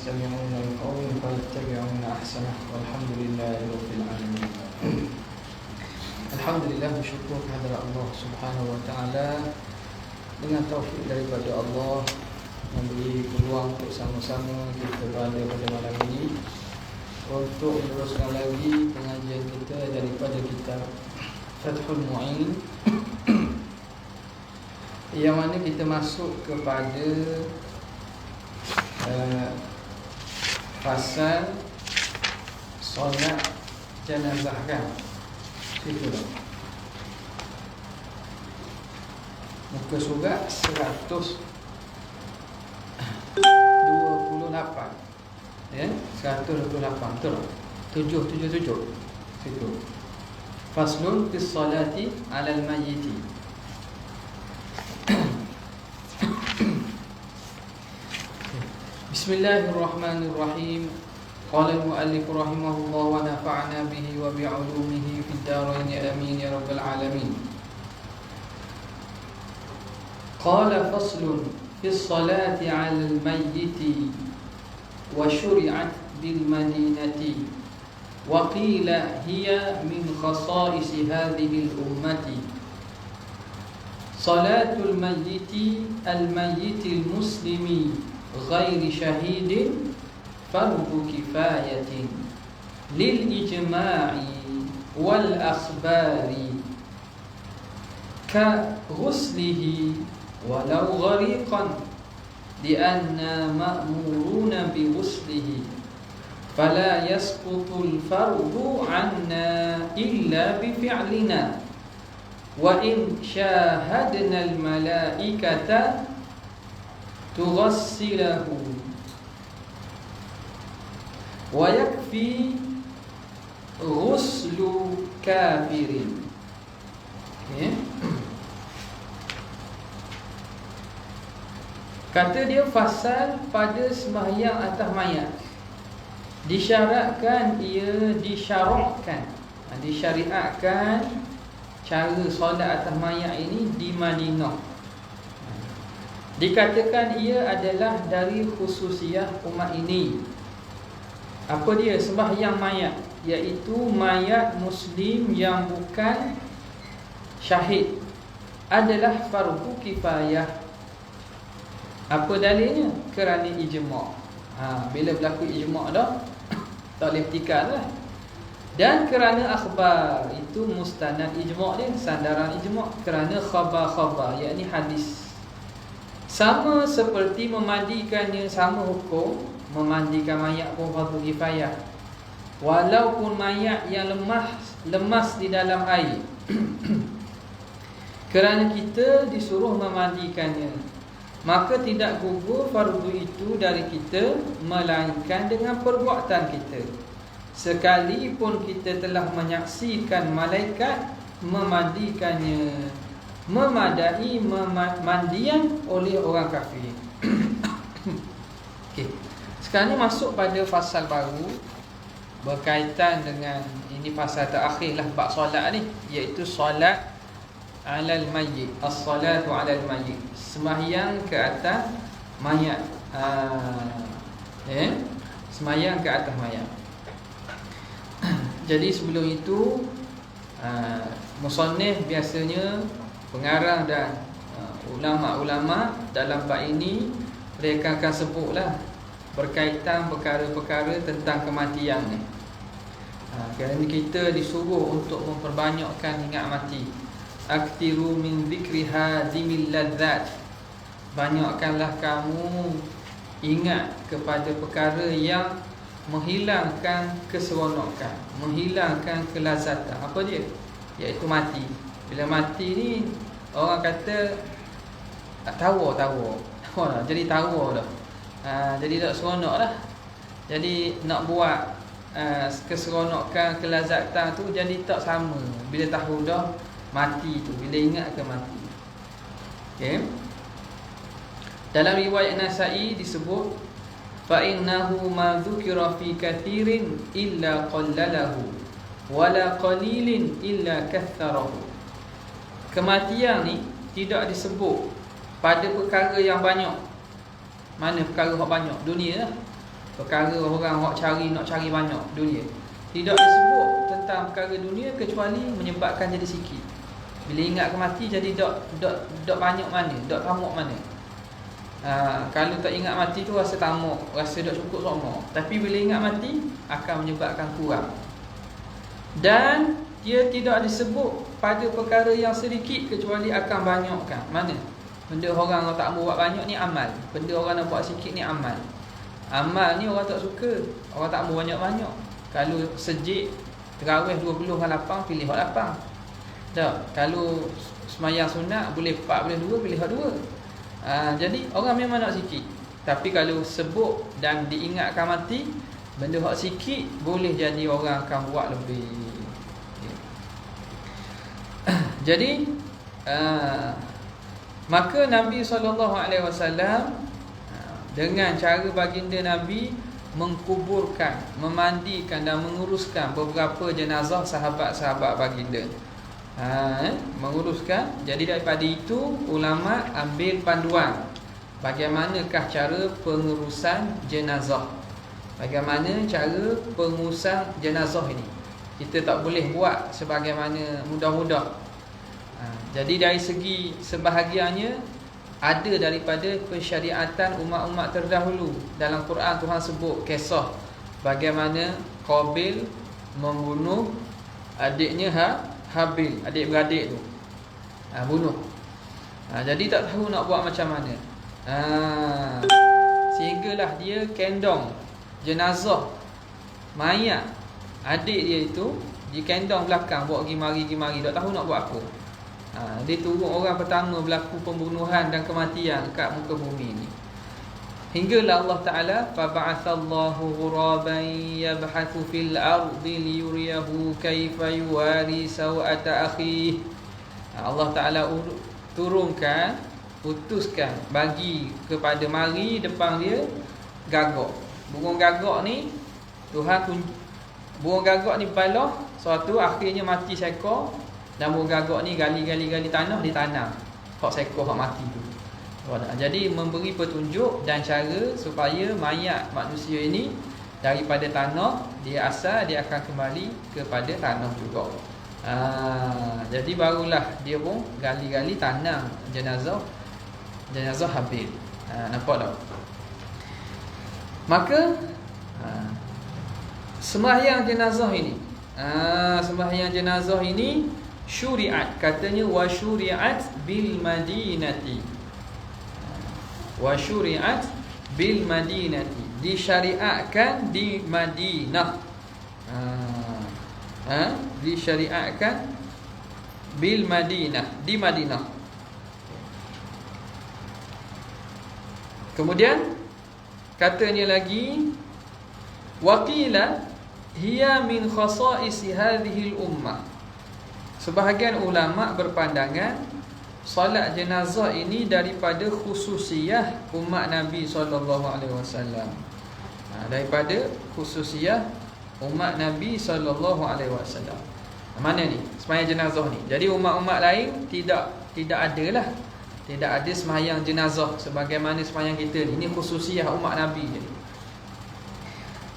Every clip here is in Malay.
يستمعون القول فيتبعون أحسنه والحمد لله رب العالمين. Alhamdulillah, bersyukur kepada Allah Subhanahu wa taala dengan taufik daripada Allah memberi peluang untuk sama-sama kita berada pada malam ini untuk meneruskan lagi pengajian kita daripada kitab Fathul Mu'in yang mana kita masuk kepada fasal solat jenazah kan. Itulah muka surat 128 ya, 128 betul. 777 situ. Faslun fis salati 'alal mayyiti. Bismillahirrahmanirrahim. Qala al-muallif rahimahullah wa nafa'na bihi wa bi'ulumihi fid darain amin ya rabbal alamin. Qala faslun fis salati 'alal mayyiti wa syuri'at bil madinati wa qila hiya min khasa'is hadhihi al-ummati. Salatul mayyiti al-mayyiti al-muslimi ghairi syahidin fardu kifayatin lil ijma'i wal akhbari ka ghuslihi walau ghariqan lianna ma'muruna bi ghuslihi fala yasqutul fardu 'anna illa bi fi'lina wa in syahadna al malaikata tughassilahu wa yakfi ghuslu kafirin. Okay. Kata dia fasal pada sembahyang atas mayat. Disyaratkan ia disyariatkan cara solat atas mayat ini di Madinah. Dikatakan ia adalah dari khususiyah umat ini. Apa dia? Sembahyang mayat, iaitu mayat muslim yang bukan syahid adalah fardu kifayah. Apa dalilnya? Kerana ijma'. Bila berlaku ijma' dah tak boleh bertikad lah. Dan kerana akhbar, itu mustanad ijma' dia, sandaran ijma'. Kerana khabar-khabar, iaitu hadis. Sama seperti memandikannya, sama hukum. Memandikan mayat pun fardu kifayah, walaupun mayat yang lemas di dalam air. Kerana kita disuruh memandikannya, maka tidak gugur fardu itu dari kita, melainkan dengan perbuatan kita. Sekalipun kita telah menyaksikan malaikat memandikannya, memadai mandian oleh orang kafir. Okey. Sekarang ni masuk pada fasal baru berkaitan dengan ini, fasal terakhir lah bab solat ni, iaitu solat alal mayyit. As-salatu alal mayyit, sembahyang ke atas mayat. Sembahyang ke atas mayat. Jadi sebelum itu musannif biasanya, pengarang dan ulama-ulama dalam bab ini mereka akan sebutlah berkaitan perkara-perkara tentang kematian ni. Kerana kita disuruh untuk memperbanyakkan ingat mati. Aktiru min zikri hadimil ladzat, banyakkanlah kamu ingat kepada perkara yang menghilangkan keseronokan, menghilangkan kelazatan. Apa dia? Iaitu mati. Bila mati ni orang kata tawa jadi tawa dah. Jadi tak seronok lah. Jadi nak buat keseronokan, kelazatan tu jadi tak sama bila tahu dah mati tu, bila ingat ke mati. Okay. Dalam riwayat Nasa'i disebut, fa innahu ma dzukira fi katsirin illa qallalahu wala qalilin illa kaththarahu. Kematian ni tidak disebut pada perkara yang banyak. Mana perkara yang banyak? Dunia lah. perkara orang nak cari banyak dunia. Tidak disebut tentang perkara dunia kecuali menyebabkan jadi sikit. Bila ingat ke mati jadi dok banyak mana, dok tamak mana. Kalau tak ingat mati tu rasa tamak, rasa dok cukup semua. Tapi bila ingat mati akan menyebabkan kurang. Dan dia tidak disebut pada perkara yang sedikit kecuali akan banyakkan. Mana? Benda orang tak mau buat banyak ni amal. Benda orang nak buat sikit ni amal. Amal ni orang tak suka. Orang tak mau banyak-banyak. Kalau sejik terawih 20 dengan lapang, pilih hak lapang. Tak. Kalau semayang sunat boleh 4 boleh 2, pilih hak 2. Jadi orang memang nak sikit. Tapi kalau sebut dan diingatkan mati, benda hak sikit boleh jadi orang akan buat lebih. Jadi maka Nabi SAW dengan cara baginda Nabi mengkuburkan, memandikan dan menguruskan beberapa jenazah sahabat-sahabat baginda. Menguruskan. Jadi daripada itu ulama ambil panduan bagaimanakah cara pengurusan jenazah. Bagaimana cara pengurusan jenazah ini. Kita tak boleh buat sebagaimana mudah-mudah. Jadi dari segi sebahagiannya ada daripada pensyariatan umat-umat terdahulu. Dalam Quran Tuhan sebut kisah bagaimana Qabil membunuh adiknya Habil, adik-beradik tu. Bunuh. Jadi tak tahu nak buat macam mana. Sehinggalah dia kendong jenazah mayat adik dia itu, dia kendong belakang, bawa pergi mari, tak tahu nak buat apa. Dia turun orang pertama berlaku pembunuhan dan kematian kat muka bumi ni. Hinggalah Allah Ta'ala faba'athallahu ghuraban yabhathu fil ardi liyuriyahu kaifa yuwari sawata akhi. Allah Ta'ala turunkan, utuskan, bagi kepada mari depan dia gagak. Burung gagak ni Tuhan burung gagak ni balah suatu akhirnya mati seekor. Dan burung gagak ni gali tanah, ditanam hak seekor hak mati tu. Jadi memberi petunjuk dan cara supaya mayat manusia ini daripada tanah dia asal, dia akan kembali kepada tanah juga. Jadi barulah dia pun gali tanam jenazah Habil. Nampak tak? Maka sembahyang jenazah ini syuri'at, katanya wa syuri'at bil Madinati. Wa syuri'at bil Madinati, disyariatkan di Madinah. Disyariatkan bil Madinah, di Madinah. Kemudian katanya lagi waqila hiya min khasa'is hadhihi al-ummah. Sebahagian ulama berpandangan solat jenazah ini daripada khususiyah umat Nabi SAW. Daripada khususiyah umat Nabi SAW. Mana ni sembahyang jenazah ni? Jadi umat-umat lain tidak adalah. Tidak ada sembahyang jenazah sebagaimana sembahyang kita ni. Ini khususiyah umat Nabi je.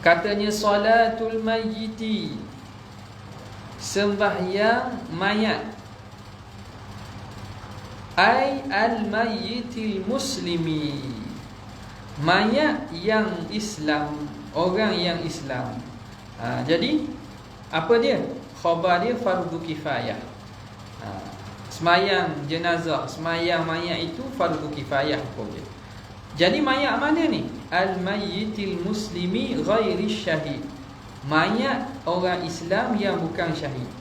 Katanya salatul mayyiti, sembahyang mayat. Ai al-mayyitil muslimi, mayat yang Islam, orang yang Islam. Jadi apa dia? Khabar dia fardu kifayah. Semayang jenazah, semayang mayat itu fardu kifayah hukum dia. Jadi mayat mana ni? Al-mayyitil muslimi ghairi syahid, mayat orang Islam yang bukan syahid.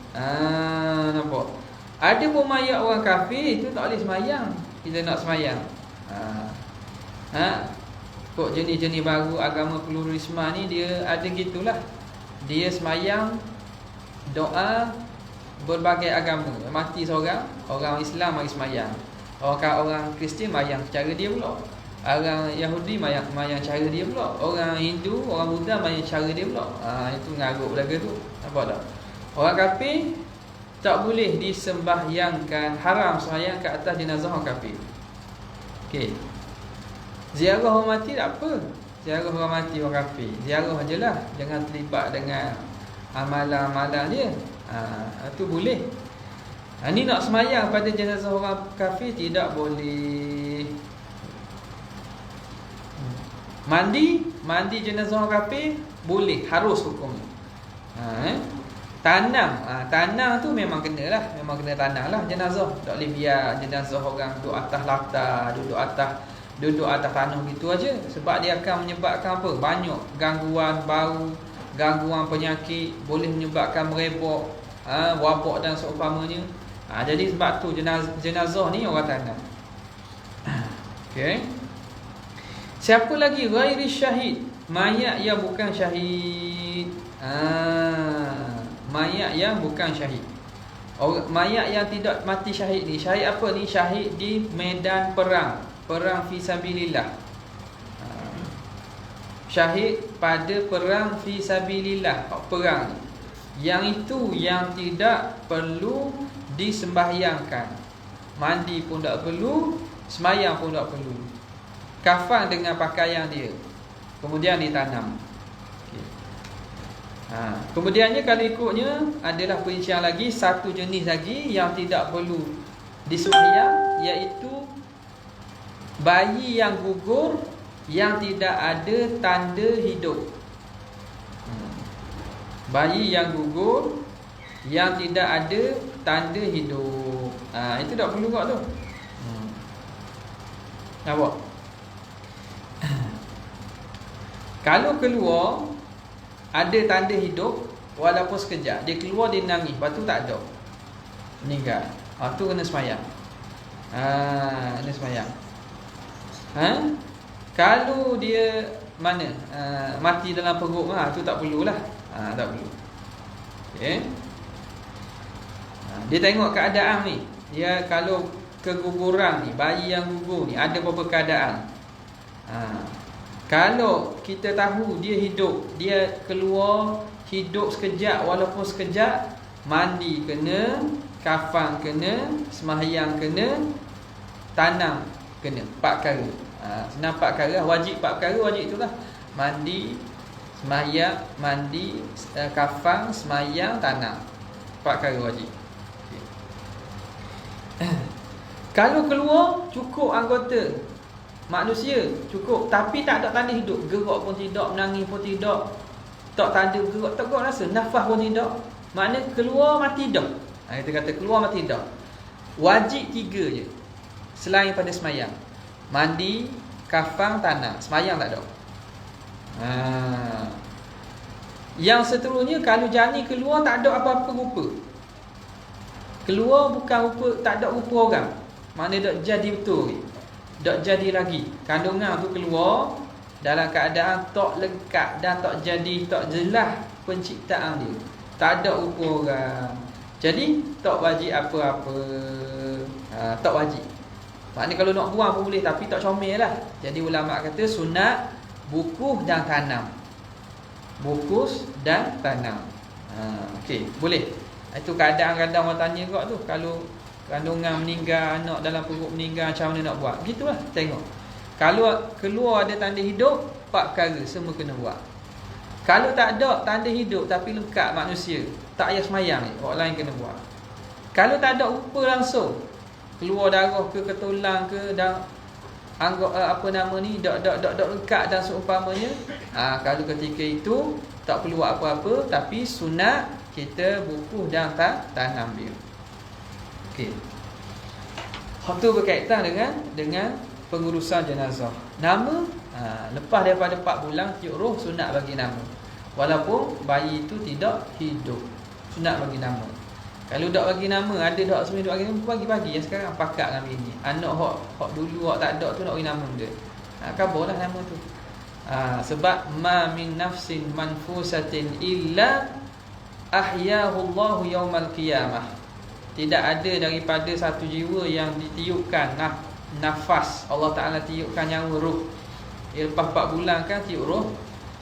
Nampak? Ada pun mayat orang kafir itu tak boleh semayang. Kita nak semayang. Kok jenis-jenis baru agama pluralisme ni dia ada gitulah. Dia semayang doa berbagai agama. Mati seorang, orang Islam mari semayang. Orang Kristian mayang cara dia pula. Orang Yahudi mayang cara dia pula. Orang Hindu, orang Buddha mayang cara dia pula. Itu ngarut belaka tu. Nampak tak? Orang kafir tak boleh disembahyangkan, haram sembahyang ke atas jenazah orang kafir. Okey. Ziarah orang mati tak apa. Ziarah orang mati, orang kafir. Ziarah je lah, jangan terlibat dengan amalan-amalan dia. Itu boleh. Ni nak semayang pada jenazah orang kafir tidak boleh. Mandi jenazah orang kafir boleh, harus hukumnya. Tanam tu memang kena lah, memang kena tanam lah jenazah. Tak boleh biar jenazah orang duduk atas lata, duduk atas tanah gitu aja. Sebab dia akan menyebabkan apa? Banyak gangguan bau, gangguan penyakit, boleh menyebabkan merebak, wabak dan seumpamanya. Jadi sebab tu jenazah ni orang tanam. Okey. Siapa lagi? Ghairi syahid, mayat yang bukan syahid. Mayat yang bukan syahid. Mayat yang tidak mati syahid ni. Syahid apa ni? Syahid di medan perang, perang fi sabilillah. Syahid pada perang fi sabilillah, perang ni. Yang itu yang tidak perlu disembahyangkan. Mandi pun tak perlu, semayang pun tak perlu. Kafan dengan pakaian dia, kemudian ditanam. Kemudiannya kalau ikutnya adalah perincian lagi, satu jenis lagi yang tidak perlu disembahyang, iaitu bayi yang gugur yang tidak ada tanda hidup. Bayi yang gugur yang tidak ada tanda hidup, itu tak perlu buat tu. Nampak? Kalau keluar ada tanda hidup, walaupun sekejap, dia keluar, dia nangis, lepas tu tak ada, meninggal, tu kena semayang. Kena semayang. Kalau dia mana mati dalam perut, tu tak perlulah. Tak perlu. Okay. Dia tengok keadaan ni. Dia kalau keguguran ni, bayi yang gugur ni, ada beberapa keadaan. Kalau kita tahu dia hidup, dia keluar hidup sekejap, walaupun sekejap, mandi kena, kafan kena, sembahyang kena, tanam kena. 4 perkara. Senang 4 perkara, wajib 4 perkara, wajib itulah. Mandi, sembahyang, mandi, kafan, sembahyang, tanam. 4 perkara wajib. Kalau keluar cukup anggota manusia, cukup, tapi tak ada tanda hidup, gerak pun tidak, menangis pun tidak, tak tanda gerak, tak rasa, nafas pun tidak, makna keluar mati dah. Kita kata keluar mati dah. Wajib 3 je selain pada semayang: mandi, kafan, tanam. Semayang tak ada. Yang seterusnya, kalau janin keluar tak ada apa-apa rupa, keluar bukan rupa, tak ada rupa orang, mana tak jadi betul, tak jadi lagi. Kandungan tu keluar dalam keadaan tak lengkap dan tak jadi, tak jelas penciptaan dia, tak ada rupa orang, jadi tak wajib apa-apa. Tak wajib. Maknanya kalau nak buang pun boleh, tapi tak comel lah. Jadi ulama kata sunat bukuh dan tanam. Bukus dan tanam. Okey, boleh. Itu kadang-kadang orang tanya kau tu, kalau kandungan meninggal, anak dalam perut meninggal, macam mana nak buat? Begitulah, tengok. Kalau keluar ada tanda hidup, 4 perkara semua kena buat. Kalau tak ada tanda hidup tapi lengkap manusia, tak payah semayang ni, orang lain kena buat. Kalau tak ada rupa langsung, keluar darah ke tulang ke, dan anggap apa nama ni, dak lengkap dan seumpamanya, kalau ketika itu tak perlu buat apa-apa, tapi sunat kita bukuh dan tanam dia. Okey. Hal tu berkaitan dengan pengurusan jenazah. Nama, lepas daripada 4 bulan tiup roh, sunat bagi nama. Walaupun bayi itu tidak hidup, sunat bagi nama. Kalau tak bagi nama, ada tak semua bagi nama, bagi-bagi yang sekarang pakat dengan bini. Anak hok dulu hok tak ada tu nak bagi nama dia. Kabarlah nama tu. Sebab ma min nafsin manfusatin illa ahyahu Allah yaumal qiyamah. Tidak ada daripada satu jiwa yang ditiupkan nafas, Allah Ta'ala tiupkan nyawa roh. Lepas 4 bulan kan tiup roh,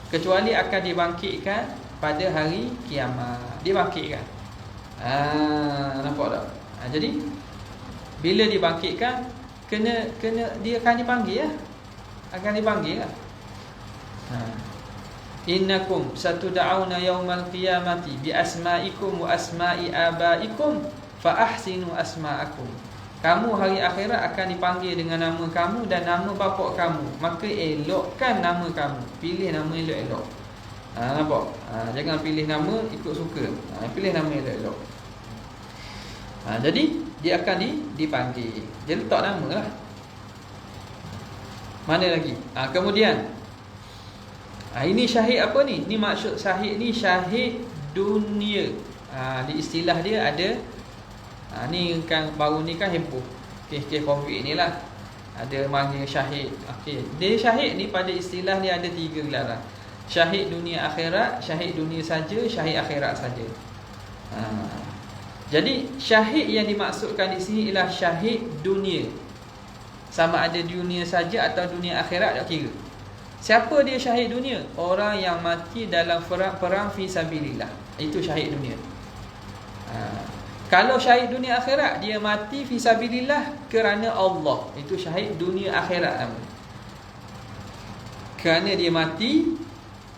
kecuali akan dibangkitkan pada hari kiamat. Dibangkitkan. Nampak tak? Jadi bila dibangkitkan, kena dia akan dipanggil lah. Akan dipanggil lah. Innakum satud'auna yaumal qiyamati bi asma'ikum wa asma'i abaikum fa ahsinu asma'akum. Kamu hari akhirat akan dipanggil dengan nama kamu dan nama bapa kamu, maka elokkan nama kamu. Pilih nama elok-elok. Nampak? Jangan pilih nama ikut suka. Pilih nama elok-elok. Jadi dia akan dipanggil. Dia letak nama lah. Mana lagi? Kemudian ini syahid apa ni? Ni maksud syahid ni syahid dunia. Di istilah dia ada ni kan baru ni kan heboh. Kes-kes COVID ni lah. Ada manggil syahid. Okey, dia syahid ni pada istilah dia ada 3 gelaran. Syahid dunia akhirat, syahid dunia saja, syahid akhirat saja. Jadi syahid yang dimaksudkan di sini ialah syahid dunia. Sama ada dunia saja atau dunia akhirat tak kira. Siapa dia syahid dunia? Orang yang mati dalam perang fi sabilillah. Itu syahid dunia. Kalau syahid dunia akhirat, dia mati fi sabilillah kerana Allah. Itu syahid dunia akhirat nama. Kerana dia mati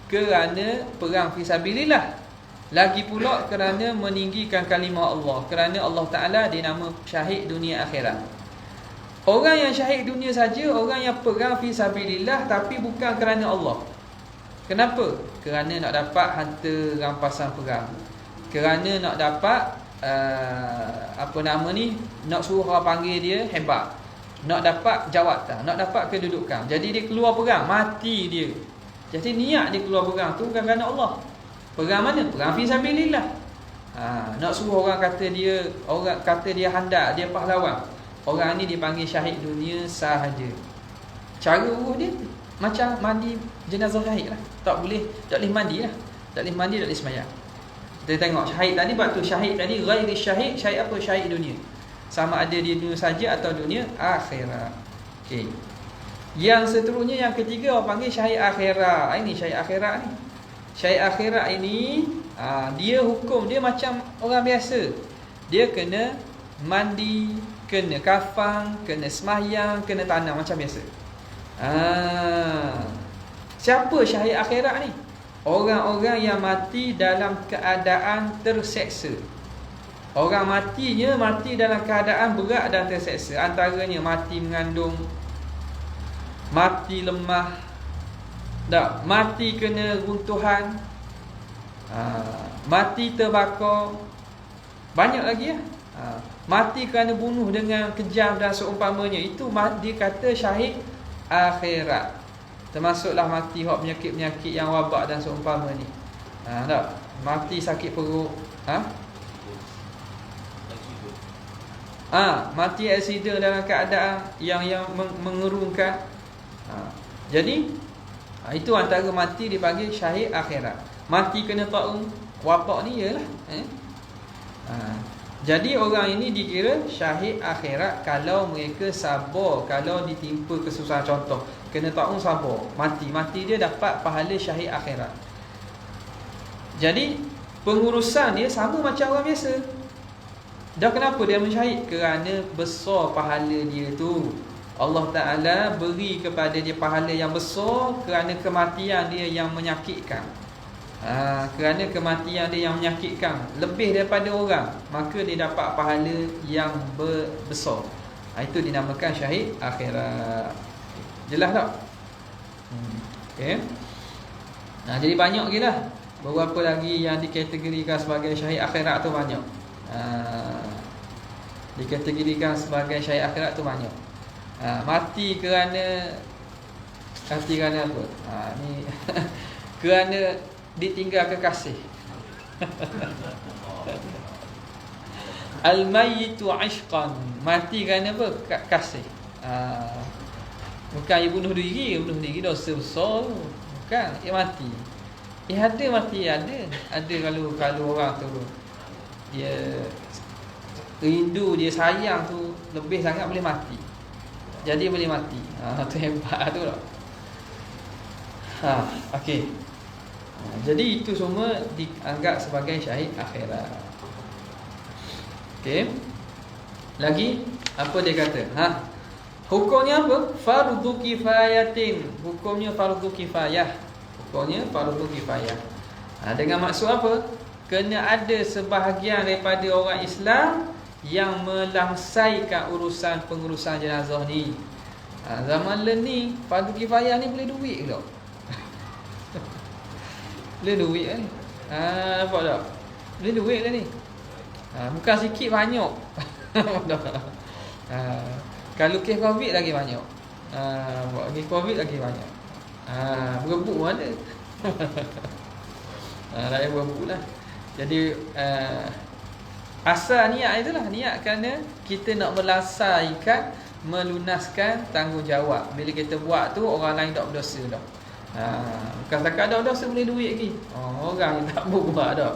kerana perang fi sabilillah. Lagi pula kerana meninggikan kalimah Allah. Kerana Allah Ta'ala dinama syahid dunia akhirat. Orang yang syahid dunia saja, orang yang perang fi sabilillah tapi bukan kerana Allah. Kenapa? Kerana nak dapat harta rampasan perang. Kerana nak dapat nak suruh orang panggil dia hebat. Nak dapat jawatan, nak dapat kedudukan. Jadi dia keluar perang, mati dia. Jadi niat dia keluar perang tu bukan kerana Allah. Perang mana? Perang fi sabilillah. Nak suruh orang kata dia handak, dia pahlawan. Orang ni dipanggil syahid dunia sahaja. Cara urus dia macam mandi jenazah syahid lah. Tak boleh mandi lah. Tak boleh mandi, tak boleh semayang. Kita tengok syahid tadi, bab tu syahid tadi ghairi syahid. Syahid apa? Syahid dunia. Sama ada dia dunia saja atau dunia akhirat. Okey. Yang seterusnya, yang ketiga, orang panggil syahid akhirat. Ini syahid akhirat ni. Syahid akhirat ini dia hukum dia macam orang biasa. Dia kena mandi, kena kafan, kena semayang, kena tanam macam biasa. Siapa syahid akhirat ni? Orang-orang yang mati dalam keadaan terseksa. Orang mati dalam keadaan berat dan terseksa. Antaranya mati mengandung, mati lemah, mati kena runtuhan, mati terbakar, banyak lagi ya. Mati kerana bunuh dengan kejam dan seumpamanya. Itu dia kata syahid akhirat. Termasuklah mati hak penyakit-penyakit yang wabak dan seumpama ni. Tak? Mati sakit perut. Mati aksiden dalam keadaan yang mengerungkan. Jadi itu antara mati dipanggil syahid akhirat. Mati kena taun wabak ni ialah jadi orang ini dikira syahid akhirat kalau mereka sabar, kalau ditimpa kesusahan. Contoh, kena taun sabar, mati dia dapat pahala syahid akhirat. Jadi pengurusan dia sama macam orang biasa. Dah kenapa dia mensyahid? Kerana besar pahala dia tu. Allah Ta'ala beri kepada dia pahala yang besar kerana kematian dia yang menyakitkan. Kerana kematian dia yang menyakitkan lebih daripada orang, maka dia dapat pahala yang besar. Itu dinamakan syahid akhirat. Jelas tak? Okay. Jadi banyak lagi lah. Beberapa lagi yang dikategorikan sebagai syahid akhirat tu banyak. Dikategorikan sebagai syahid akhirat tu banyak. Mati kerana apa? Ni kerana ditinggal kekasih. Al-mayyitu ashqan. Mati kerana apa? Kasih. Bukan dia bunuh diri dosa besar. Bukan, dia mati. Ada mati, ada kalau orang tu dia rindu, dia sayang tu lebih sangat, boleh mati. Jadi boleh mati. Tu hebat tu tak? Okey. Jadi itu semua dianggap sebagai syahid akhirat. Okey. Lagi apa dia kata? Hukumnya apa? Fardu kifayatin. Hukumnya fardu kifayah. hukumnya fardu kifayah. Dengan maksud apa? Kena ada sebahagian daripada orang Islam yang melangsaikan pengurusan jenazah ni. Zaman ni fardu kifayah ni boleh duit ke tak? Boleh duit kan? Nampak tak? Boleh duit lah ni. Bukan sikit, banyak. Kalau kes COVID lagi banyak. Kes COVID lagi banyak. Berebut pun ada. Rakyat berebut lah. Jadi asal niat itulah. Niat kerana kita nak melunaskan tanggungjawab. Bila kita buat tu, orang lain tak berdosa dah. Bukan setakat ada dosa boleh duit lagi. Orang yang tak buat dah.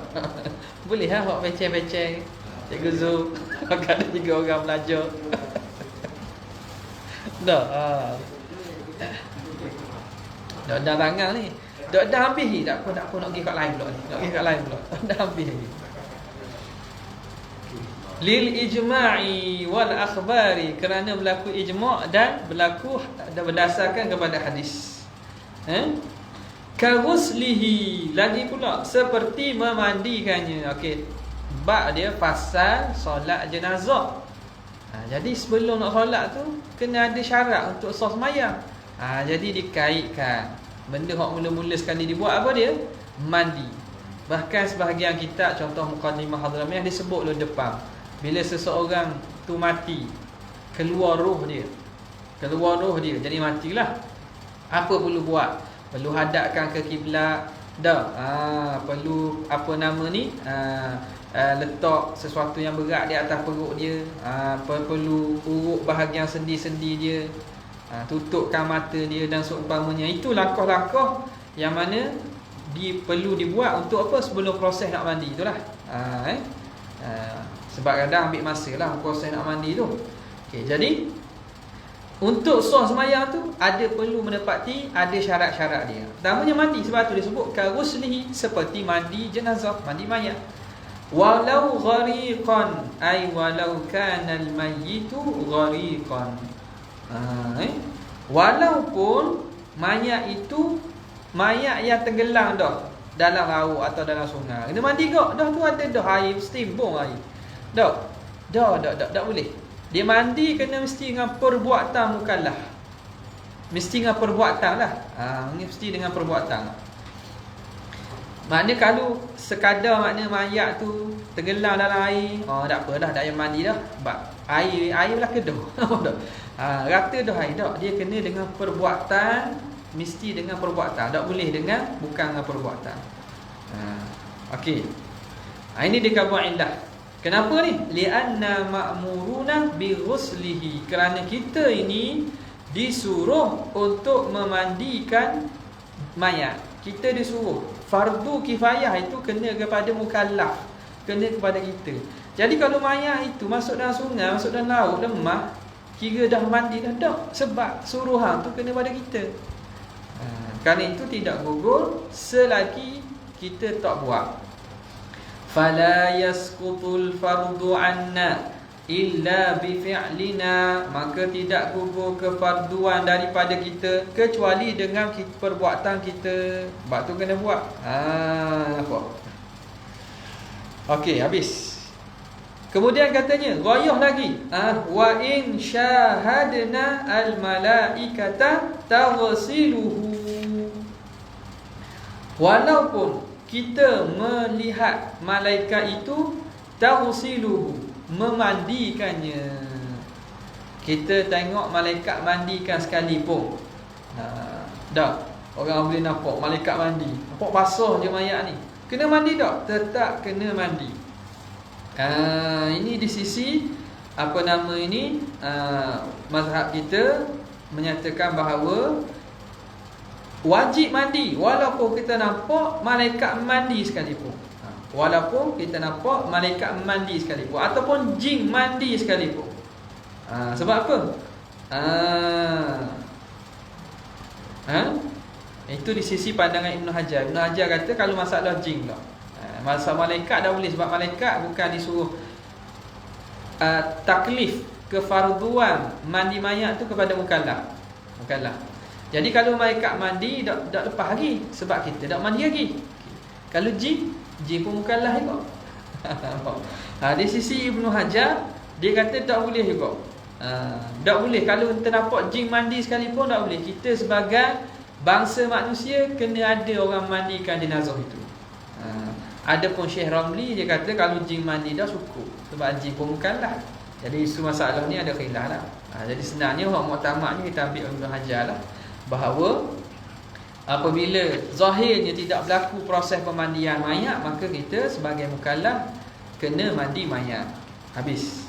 Boleh lah buat peceh-peceh. Cikgu Zul ada 3 orang belajar. Dah. Dah tangan ni. Dah habis ni. Tak apa nak pergi kat lain pula ni. Nak pergi kat lain pula. Dah habis lagi. Lil ijma'i wal akhbari, kerana berlaku ijma' dan berlaku berdasarkan kepada hadis. Kawuslihi, lagi pula seperti memandikannya. Okey, bab dia pasal solat jenazah. Jadi sebelum nak solat tu kena ada syarat untuk sah sembahyang. Jadi dikaitkan benda hak mula-mula sekali dibuat apa dia? Mandi. Bahkan sebahagian kitab, contoh Muqaddimah Hadramiyah, disebut lu depan, bila seseorang tu mati, keluar roh dia, jadi matilah. Apa perlu buat? Perlu hadapkan ke kiblat dah. Perlu apa nama ni? Letak sesuatu yang berat di atas perut dia. Perlu urut bahagian sendi-sendi dia. Tutupkan mata dia dan seumpamanya. Itu langkah-langkah yang mana perlu dibuat untuk apa? Sebelum proses nak mandi itulah. Sebab kadang ambil masa lah proses nak mandi tu. Okay, jadi untuk sah sembahyang tu perlu menepati ada syarat-syarat dia. Pertamanya mandi, sebab tu disebut karuslihi, seperti mandi jenazah, mandi mayat. Walau ghariqan, ay walau kana al-mayyitu ghariqan. Walaupun mayat itu mayat yang tenggelam dah dalam laut atau dalam sungai, kena mandi kok. Dah tu ada dah air, mesti buang air. Dah boleh. Dia mandi kena mesti dengan perbuatan mukallaf. Mesti dengan perbuatan lah. Mesti dengan perbuatan. Maknanya kalau sekadar mayat tu tenggelam dalam air, tak apa dah, tak payah mandi dah. Sebab air lah kedah. Rata dah air dah. Dia kena dengan perbuatan, mesti dengan perbuatan. Tak boleh bukan dengan perbuatan. Okey. Ini dia buat illah. Kenapa ni? Li'anna ma'muruna bi ghuslihi, kerana kita ini disuruh untuk memandikan mayat. Kita disuruh. Fardu kifayah itu kena kepada mukallaf, kena kepada kita. Jadi kalau mayat itu masuk dalam sungai, masuk dalam laut, lemah, kira dah mandi dah tak, sebab suruhan tu kena pada kita. Kerana itu tidak gugur selagi kita tak buat. Fala yasqutul fardu anna illa bi fi'lina, maka tidak gugur kefarduan daripada kita kecuali dengan perbuatan kita. Sebab tu kena buat. Nampak? Okey, habis. Kemudian katanya ghayah lagi. Wa in syahadna al malaikata taghsiluhu, walaupun kita melihat malaikat itu taghsiluhu, memandikannya. Kita tengok malaikat mandikan sekalipun. Dah, orang boleh nampak malaikat mandi. Nampak basah je mayat ni. Kena mandi tak? Tetap kena mandi. Ini di sisi apa nama ini, mazhab kita menyatakan bahawa wajib mandi walaupun kita nampak malaikat mandi sekalipun. Walaupun kita nampak malaikat mandi sekalipun, ataupun jin mandi sekalipun. Sebab apa? Itu di sisi pandangan Ibn Hajar. Ibn Hajar kata kalau masalah jin tak. Masalah malaikat dah boleh, sebab malaikat bukan disuruh taklif kefarduan mandi mayat tu kepada mukallaf. Jadi kalau malaikat mandi tak lepas lagi, sebab kita tak mandi lagi. Kalau jin pun mukallaf juga. Di sisi Ibnu Hajar, dia kata tak boleh juga. Tak boleh. Kalau ternampak jin mandi sekalipun tak boleh. Kita sebagai bangsa manusia kena ada orang mandikan jenazah itu. Adapun Syekh Ramli, dia kata kalau jin mandi dah cukup, sebab jin pun mukallaf. Jadi isu masalah ni ada khilaf lah. Jadi sebenarnya hak muktamad ni kita ambil Ibnu Hajar lah, bahawa apabila zahirnya tidak berlaku proses pemandian mayat, maka kita sebagai mukallaf kena mandi mayat. Habis.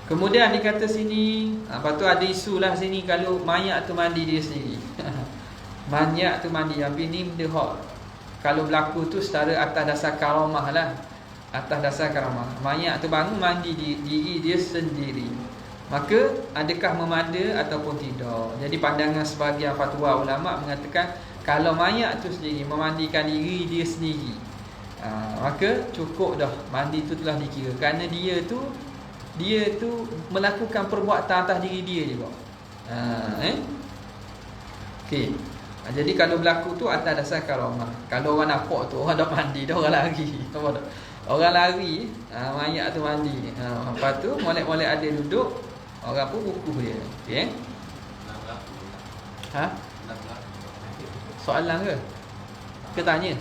Kemudian dikata sini, lepas tu ada isu lah sini, kalau mayat tu mandi dia sendiri. Mayat tu mandi, tapi ni benda hak kalau berlaku tu secara atas dasar karamah lah. Atas dasar karamah, mayat tu bangun mandi diri dia sendiri, maka adakah memada ataupun tidak? Jadi pandangan sebahagian fatwa ulama mengatakan kalau mayat tu sendiri memandikan diri dia sendiri, maka cukup dah, mandi tu telah dikira, kerana dia tu melakukan perbuatan atas diri dia juga. Okey. Jadi kalau berlaku tu atas dasar karamah. Kalau orang nampak tu orang dah mandi dah, orang lari. Orang lari, mayat tu mandi. Lepas tu molek-molek ada duduk, orang pun bukuh dia. Okey. Soalan ke? Ke tanya?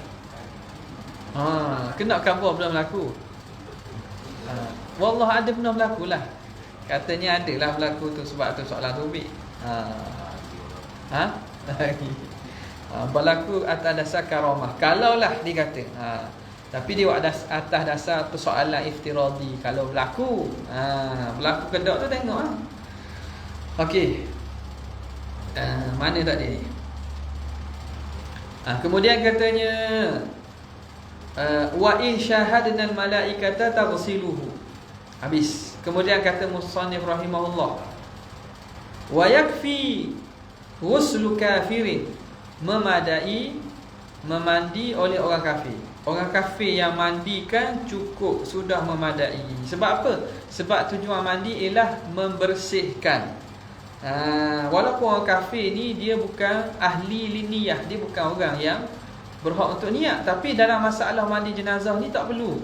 Kena khabar belum berlaku. Wallah ada pernah berlaku lah. Katanya ada lah berlaku tu, sebab tu soalan tubik. Berlaku atas dasar karamah. Kalaulah dikata, tapi dia atas dasar persoalan iftiradi. Kalau berlaku, berlaku kedok tu tengok lah. Okey. Mana tadi? Kemudian katanya, wa in syahadna al malaikata taghsiluhu. Habis. Kemudian kata musannif rahimahullah, wa yakfi ghuslu kafirin, memadai memandi oleh orang kafir. Orang kafir yang mandikan cukup, sudah memadai. Sebab apa? Sebab tujuan mandi ialah membersihkan. Walaupun orang kafir ni dia bukan ahli liniyah, dia bukan orang yang berhak untuk niat, tapi dalam masalah mandi jenazah ni tak perlu.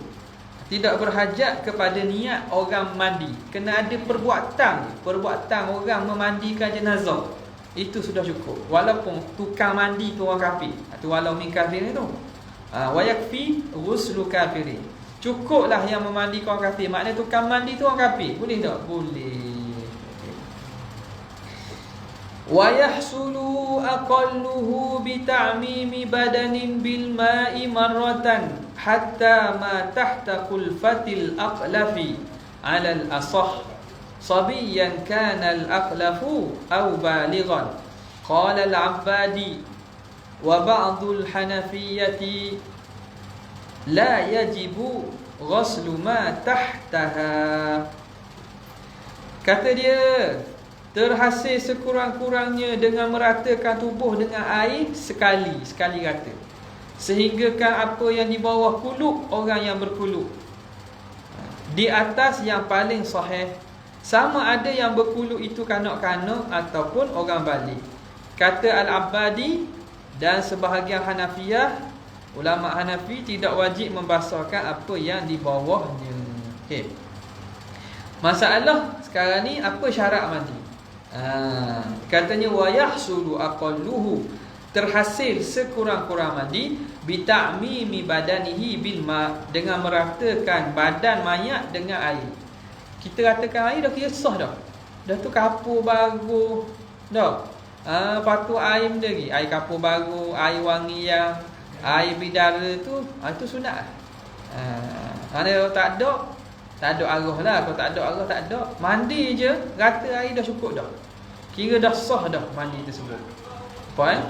Tidak berhajat kepada niat orang mandi. Kena ada perbuatan orang memandikan jenazah. Itu sudah cukup. Walaupun tukang mandi tu orang kafir, atau walau min kafirin tu. Wa yakfi ghuslu kafirin. Cukuplah yang memandi orang kafir. Maknanya tukang mandi tu orang kafir. Boleh tak? Boleh. Wa yahsulu aqalluhu bi ta'mimi badanin bil ma'i marratan hatta ma tahta kulfatil aqlafi 'ala al asah sabiyan kana al aqlafu aw balighan. Qala al 'abbadi wa ba'dul hanafiyyati la yajibu ghuslu ma tahtaha. Kata dia, terhasil sekurang-kurangnya dengan meratakan tubuh dengan air sekali rata, sehinggakan apa yang di bawah kuluk orang yang berkuluk, di atas yang paling sahih, sama ada yang berkuluk itu kanak-kanak ataupun orang balik. Kata Al-Abbadi dan sebahagian Hanafiyah, ulama Hanafi tidak wajib membasahkan apa yang di bawahnya. Okey. Masalah sekarang ni, apa syarat mandi? Katanya wa yahsulu aqalluhu, terhasil sekurang-kurang mandi, bi ta'mimi badanihi bil ma, dengan meratakan badan mayat dengan air. Kita ratakan air dah kira sah dah. Dah tu kapur baru dah. Patu air benda lagi, air kapur baru, air wangi yang air bidara tu, itu sunat. Kalau tak ada arah lah. Kalau tak ada arah, tak ada, mandi je, rata air dah cukup dah. Kira dah sah dah mandi tersebut. Faham?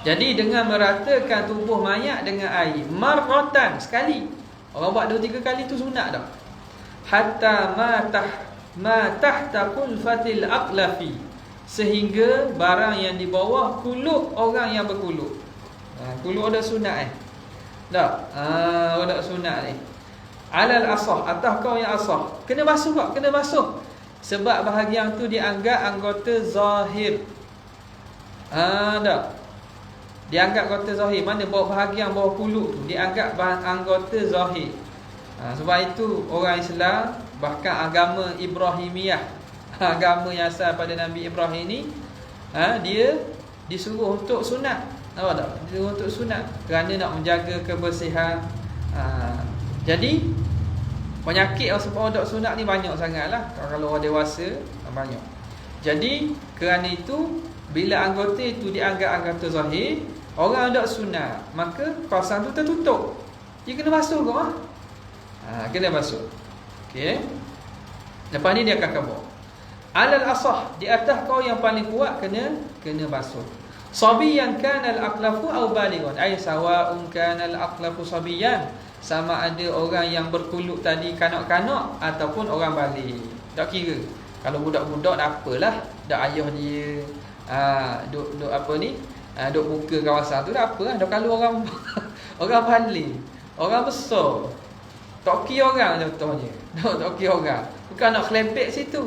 Jadi dengan meratakan tubuh mayat dengan air marratan, sekali. Orang buat 2-3 kali tu sunat dah. Hatta ma tahta kulfatil aqlafi, sehingga barang yang di bawah kuluk orang yang berkuluk. Kuluk ada sunat tak? Ada sunat ni. Alal asah, atas kau yang asah. Kena basuh tak? Kena basuh. Sebab bahagian tu dianggap anggota zahir. Tak. Dianggap anggota zahir. Mana bahagian bawah kuluk tu dianggap anggota zahir. Sebab itu orang Islam, bahkan agama Ibrahimiyah, agama yang asal pada Nabi Ibrahim ni, dia disuruh untuk sunat. Nampak tak? Disuruh untuk sunat kerana nak menjaga kebersihan. Jadi penyakit sebab dok sunat ni banyak sangatlah. Kalau orang dewasa banyak. Jadi kerana itu, bila anggota itu dianggap anggota zahir, orang dok sunat, maka kawasan tu tertutup. Dia kena basuh kau kena basuh. Okey. Lepas ni dia akan khabar. Alal asah, di atas kau yang paling kuat kena basuh. Sabiyan kana al-aqlafu aw balighan, ay sawa'un kana al-aqlafu sabiyan, sama ada orang yang berkuluk tadi kanak-kanak ataupun orang balik. Tak kira. Kalau budak-budak tak apalah, dak ayah dia duk apa ni, duk buka kawasan tu tak apa. Dak kalau orang orang balik, orang besar, toki orang contohnya. Toki orang. Bukan nak kelempek situ.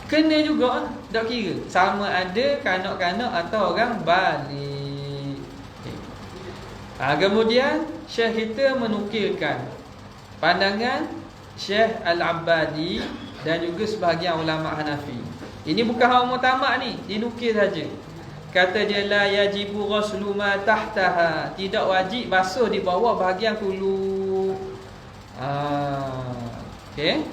Kena juga, tak kira sama ada kanak-kanak atau orang balik. Kemudian Syekh kita menukilkan pandangan Syekh Al-Abbadi dan juga sebahagian ulama Hanafi. Ini bukan hal mutamak ni, dinukil saja. Kata dia, la yajibu ghuslu ma tahtaha, tidak wajib basuh di bawah bahagian kuluk. Okey.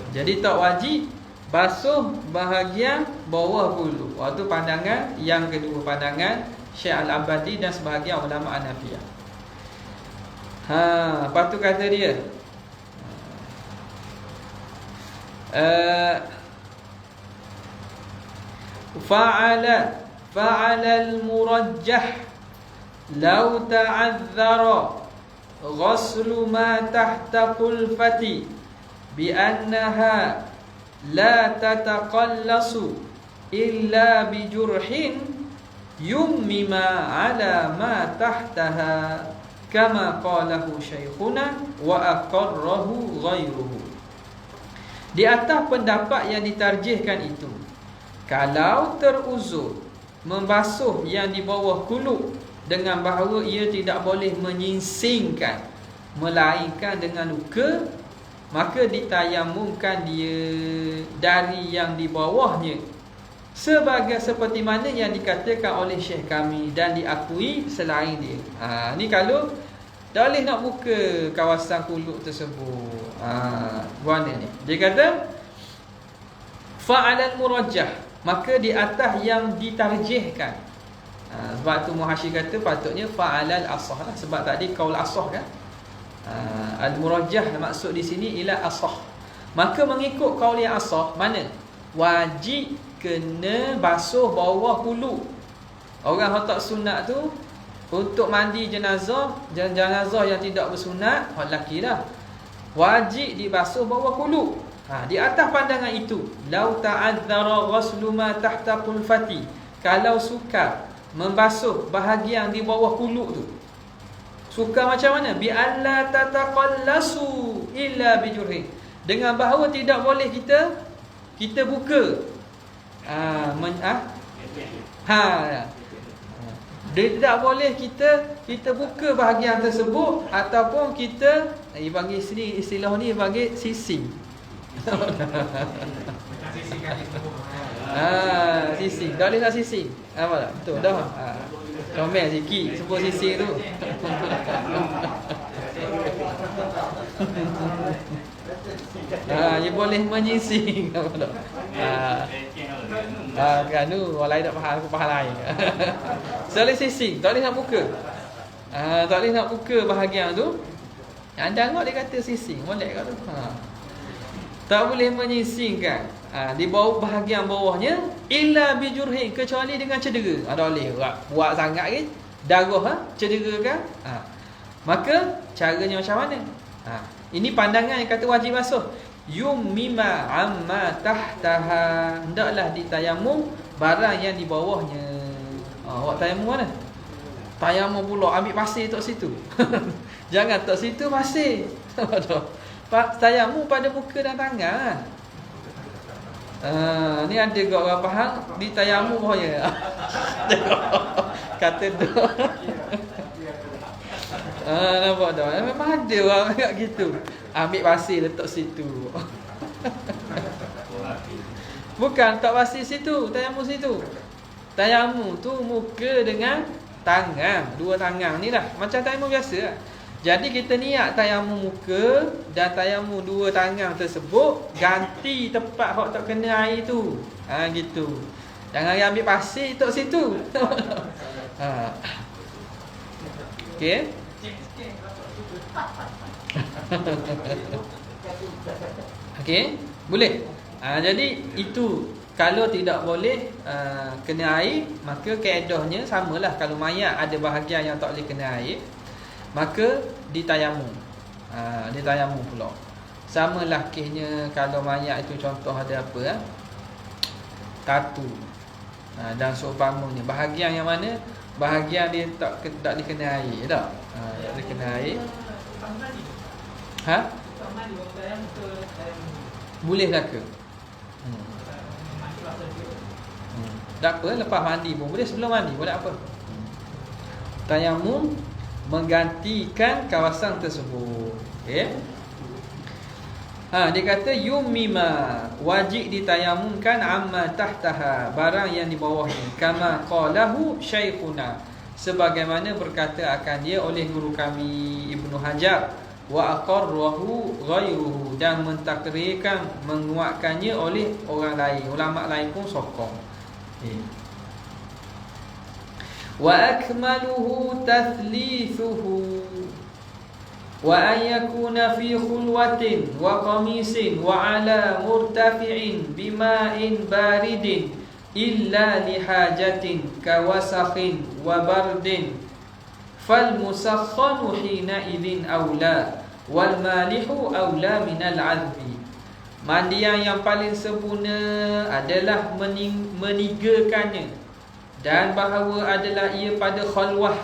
Jadi tak wajib basuh bahagian bawah kuluk. Waktu pandangan yang kedua, pandangan Syekh Al-Abbadi dan sebahagian ulama Hanafiyah. Lepas tu kata dia, fa'ala al-murajjah law ta'azzara ghuslu ma tahta qulfati bi annaha la tataqallasu illa bi jurhin yummima ala ma tahtaha kama qalahu syaikhuna wa aqarrahu ghairuhu. Di atas pendapat yang ditarjihkan itu, kalau teruzur membasuh yang di bawah kuluk dengan bahawa ia tidak boleh menyingsingkan melainkan dengan luka, maka ditayamumkan dia dari yang di bawahnya, seperti mana yang dikatakan oleh Syekh kami dan diakui selain dia. Ni kalau tak boleh nak buka kawasan kuluk tersebut. Buana ni dia kata fa'alal murajjah, maka di atas yang ditarjihkan. Sebab tu Muhasyi kata patutnya fa'alal asah lah, sebab tadi qaul asah kan. Al-murajjah maksud di sini ila asah. Maka mengikut qaul yang asah, mana wajib kena basuh bawah kuluk. Orang yang tak sunat tu untuk mandi jenazah yang tidak bersunat, hak lelaki dah, wajib dibasuh bawah kuluk. Di atas pandangan itu, lau ta'adzara ghuslu ma tahta qulfati, kalau sukar membasuh bahagian di bawah kuluk tu, sukar macam mana? Bi alla tataqallasu illa bi jurhin, dengan bahawa tidak boleh kita buka tidak boleh kita buka bahagian tersebut, ataupun kita panggil sini, istilah ni panggil sising. Sising. Dah boleh nak sising. Apa tak? Betul dah. Comel sikit sebut sising tu. Dia boleh menyising. Apa tak? Kan tu orang lain tak faham, aku faham lain. Boleh sising, tak boleh nak buka. Tak boleh nak buka bahagian tu. Anda tengok dia kata sising, boleh ke tu? Tak boleh menyisingkan di bawah bahagian bawahnya illa bijurhin, kecuali dengan cedera. Tak boleh buat sangat kan, darah cedera kan. Maka caranya macam mana? Ini pandangan yang kata wajib basuh. Yummima amma tahtaha, hendaklah ditayamum barang yang di bawahnya. Awak tayamum mana? Tayamum pula ambil pasir tok situ. Jangan tok situ pasir. Tayamum pada muka dan tangan. Ni ada gak orang faham di tayamum bahaya. Kata tu. Nampak tak? Memang ada orang kat gitu. Ambil pasir letak situ. Bukan tak pasir situ, tayamum situ. Tayamum tu muka dengan tangan, dua tangan ni lah. Macam tayamum biasa lah. Jadi kita niat tayamum muka dan tayamum dua tangan tersebut, ganti tempat hak tak kena air tu. Gitu. Jangan ambil pasir tok situ. Okey. Okey, boleh. Jadi itu kalau tidak boleh kena air, maka kaedahnya samalah. Kalau mayat ada bahagian yang tak boleh kena air, maka ditayamum. Ditayamum pula. Samalah kisnya kalau mayat itu contoh ada apa? Tatu. Dan seumpamanya bahagian yang mana? Bahagian dia tak dikena air tak? Tak dikena air. Boleh lah ke? Tak apa, lepas mandi pun boleh, sebelum mandi boleh apa? Tayamum menggantikan kawasan tersebut. Okey. Dia kata yumima, wajib ditayamumkan amma tahtaha, barang yang di bawahnya, kama qalahu syekhuna, sebagaimana berkata akan dia oleh guru kami Ibnu Hajar, wa aqarrahu ghairuhu, dan mentakrirkan, menguatkannya oleh orang lain, ulama lain pun sokong. Wa akmaluhu tathlithuhu wa an yakuna fi khulwatin wa qamisin wa ala murtafi'in bima'in baridin illa lihajatin kawasakhin wa bardin fal musakhkhanu hina idzin aula wal malihu aula minal azbi. Mandian yang paling sempurna adalah menigakannya, dan bahawa adalah ia pada khalwah,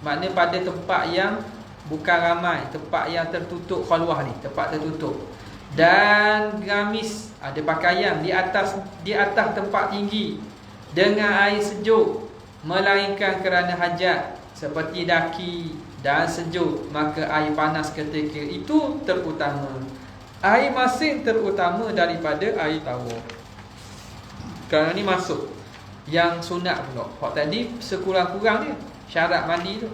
makna pada tempat yang bukan ramai, tempat yang tertutup. Khalwah ni tempat tertutup. Dan gamis, ada pakaian di atas tempat tinggi dengan air sejuk, melainkan kerana hajat seperti daki dan sejuk, maka air panas ketika itu terutama. Air masin terutama daripada air tawar. Kerana ni masuk yang sunat pula. Hak tadi sekurang-kurangnya syarat mandi tu.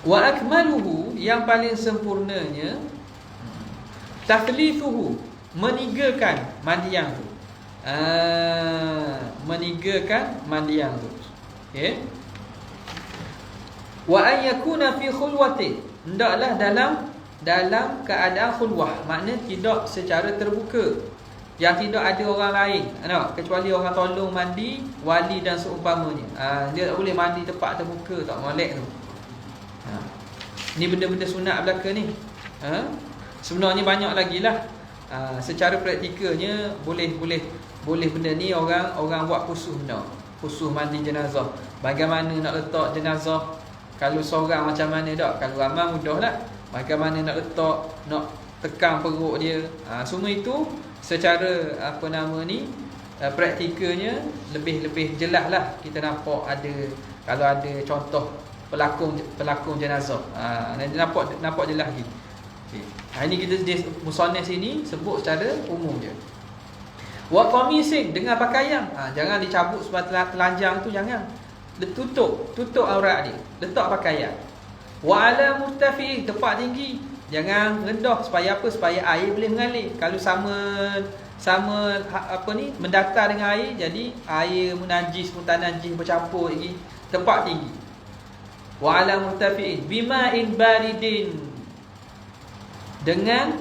Wa akmaluhu, yang paling sempurnanya, tathlithuhu, menigakan mandian tu. Menigakan mandian tu. Okey. Wa an yakuna fi khulwatin, hendaklah dalam keadaan khulwah, makna tidak secara terbuka, yang tidak ada orang lain, kecuali orang tolong mandi, wali dan seumpamanya. Dia tak boleh mandi tempat terbuka, tak molek tu. Ni benda-benda sunat belaka ni. Sebenarnya banyak lagi lah. Secara praktikalnya boleh benda ni orang buat khusus benda. Khusus mandi jenazah. Bagaimana nak letak jenazah? Kalau seorang macam mana tak? Kalau ramai mudah lah. Bagaimana nak letak, nak tekan perut dia. Semua itu secara praktikalnya lebih jelas lah. Kita nampak ada, kalau ada contoh pelakon jenazah, nampak jelas lagi. Ini kita musannaf sini sebut secara umum je. Wa qamisin, dengan pakaian, jangan dicabut sebab telanjang tu, jangan. Tutup aurat dia, letak pakaian. Wa ala murtafi'in, tempat tinggi, jangan rendah. Supaya apa? Supaya air boleh mengalir. Kalau sama mendatar dengan air, jadi air menajis, mutanajis bercampur lagi. Tempat tinggi. Wa ala murtafi'in bima'in baridin, dengan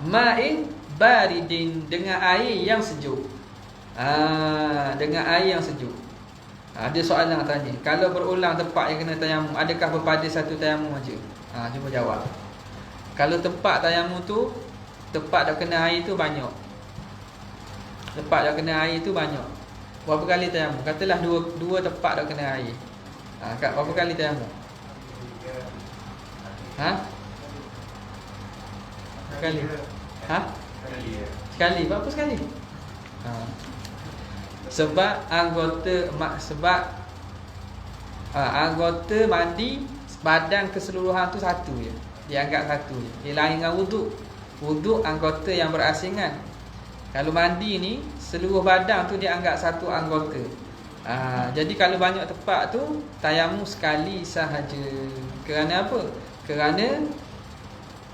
ma'in baridin, dengan air yang sejuk. Dengan air yang sejuk. Ada soalan tanya, kalau berulang tempat yang kena tayamum, adakah berpada satu tayamum saja? Cuba jawab. Kalau tempat tayamum tu, tempat dah kena air tu banyak. Tempat dah kena air tu banyak. Berapa kali tayamum? Katalah dua tempat dah kena air. Kat berapa kali tayamum? Sekali. Sekali. Berapa sekali? Sebab anggota mandi badan keseluruhan tu satu je. Dianggap satu je. Dia lain dengan wuduk. Wuduk anggota yang berasingan. Kalau mandi ni seluruh badan tu dianggap satu anggota. Jadi kalau banyak tempat tu tayamum sekali sahaja. Kerana apa? Kerana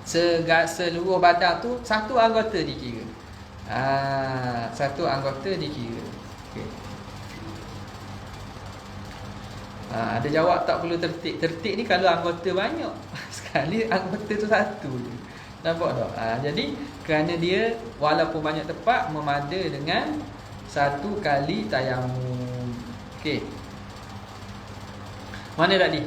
seluruh badan tu satu anggota dikira. Satu anggota dikira. Okay. Ada jawab tak perlu tertik. Tertik ni kalau anggota banyak. Sekali anggota tu satu je. Nampak tak? Jadi kerana dia walaupun banyak tempat memada dengan satu kali tayamum. Okey. Mana tadi?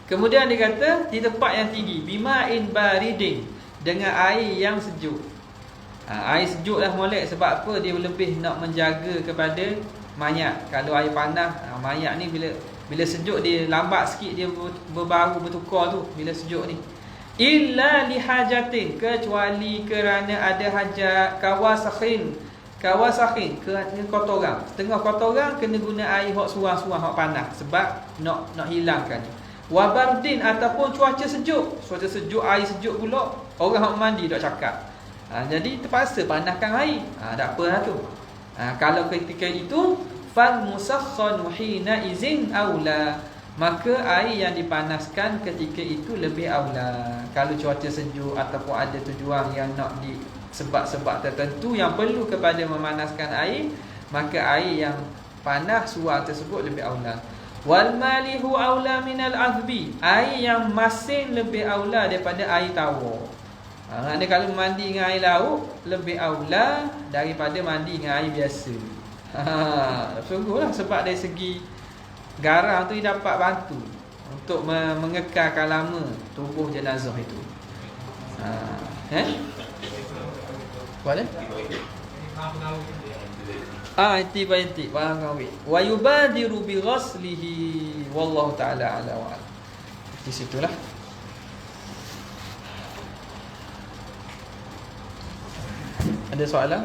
Kemudian dia kata di tempat yang tinggi, bima'in baridin, dengan air yang sejuk. Air sejuk lah molek. Sebab apa? Dia lebih nak menjaga kepada mayat. Kalau air panas, mayat ni bila sejuk dia lambat sikit, dia berbau bertukar tu bila sejuk ni. Illa lihajatin, kecuali kerana ada hajat. Kawasakhin, kerana kotoran. Setengah kotoran kena guna air hok suam-suam hok panas sebab nak hilangkan. Wabardin, ataupun cuaca sejuk. Cuaca sejuk, air sejuk pula, orang hok mandi tak cakap. Jadi terpaksa panaskan air. Tak apalah tu. Kalau ketika itu fal musakhkhanu hina izin aula, maka air yang dipanaskan ketika itu lebih aula. Kalau cuaca sejuk ataupun ada tujuan yang nak sebab-sebab tertentu yang perlu kepada memanaskan air, maka air yang panas suar tersebut lebih aula. Wal malihu aula minal azbi, air yang masin lebih aula daripada air tawar. Kalau mandi dengan air laut lebih aula daripada mandi dengan air biasa. Sungguhlah, sebab dari segi garam tu dia dapat bantu untuk mengekalkan lama tubuh jenazah itu. Apa dia? Inti barang kahwin. Wa yubadiru bi ghaslihi wallahu taala ala wa. Di situlah. Ada soalan?